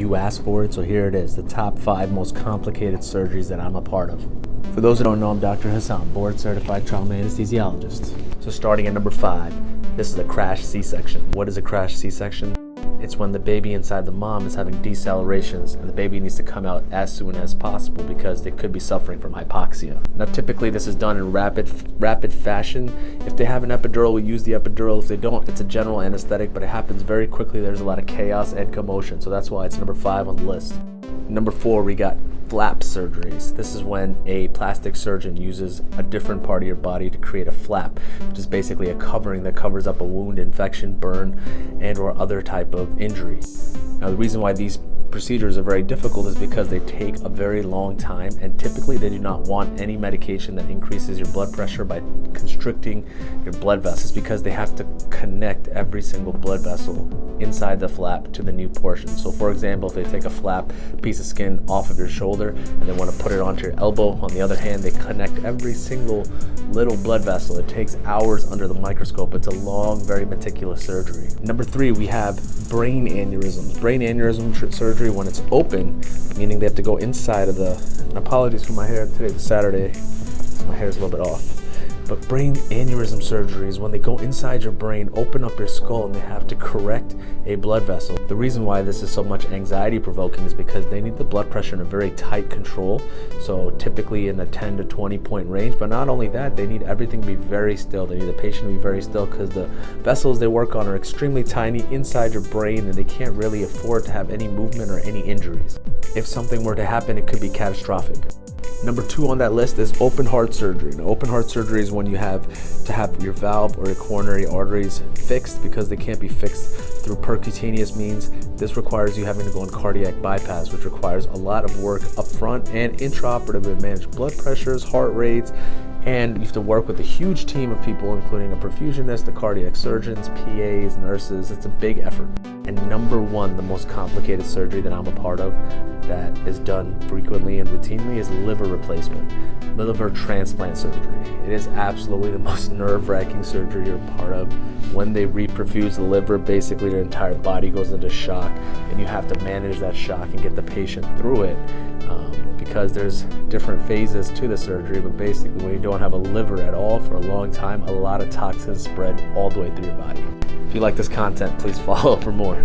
You asked for it, so here it is, the top 5 most complicated surgeries that I'm a part of. For those who don't know, I'm Dr. Hassan, board certified trauma anesthesiologist. So starting at number 5, this is a crash C-section. What is a crash C-section? It's when the baby inside the mom is having decelerations and the baby needs to come out as soon as possible because they could be suffering from hypoxia. Now typically this is done in rapid fashion. If they have an epidural, we use the epidural. If they don't, it's a general anesthetic, but it happens very quickly. There's a lot of chaos and commotion, so that's why it's number 5 on the list. Number 4, we got flap surgeries. This is when a plastic surgeon uses a different part of your body to create a flap, which is basically a covering that covers up a wound, infection, burn, and or other type of injury. Now the reason why these procedures are very difficult is because they take a very long time, and typically they do not want any medication that increases your blood pressure by constricting your blood vessels, because they have to connect every single blood vessel inside the flap to the new portion. So for example, if they take a flap piece of skin off of your shoulder and they want to put it onto your elbow, on the other hand they connect every single little blood vessel. It takes hours under the microscope. It's a long, very meticulous surgery. Number 3, we have brain aneurysms. Brain aneurysm surgery, when it's open, meaning they have to go inside of the, and apologies for my hair, today's Saturday, so my hair is a little bit off. But brain aneurysm surgery is when they go inside your brain, open up your skull, and they have to correct a blood vessel. The reason why this is so much anxiety provoking is because they need the blood pressure in a very tight control, so typically in the 10 to 20 point range. But not only that, they need everything to be very still. They need the patient to be very still because the vessels they work on are extremely tiny inside your brain, and they can't really afford to have any movement or any injuries. If something were to happen, it could be catastrophic. Number 2 on that list is open heart surgery. Now, open heart surgery is when you have to have your valve or your coronary arteries fixed because they can't be fixed through percutaneous means. This requires you having to go on cardiac bypass, which requires a lot of work up front and intraoperative to manage blood pressures, heart rates, and you have to work with a huge team of people, including a perfusionist, the cardiac surgeons, PAs, nurses. It's a big effort. And number 1, the most complicated surgery that I'm a part of that is done frequently and routinely is liver replacement, liver transplant surgery. It is absolutely the most nerve-wracking surgery you're a part of. When they reperfuse the liver, basically your entire body goes into shock, and you have to manage that shock and get the patient through it. Because there's different phases to the surgery, but basically when you don't have a liver at all for a long time, a lot of toxins spread all the way through your body. If you like this content, please follow for more.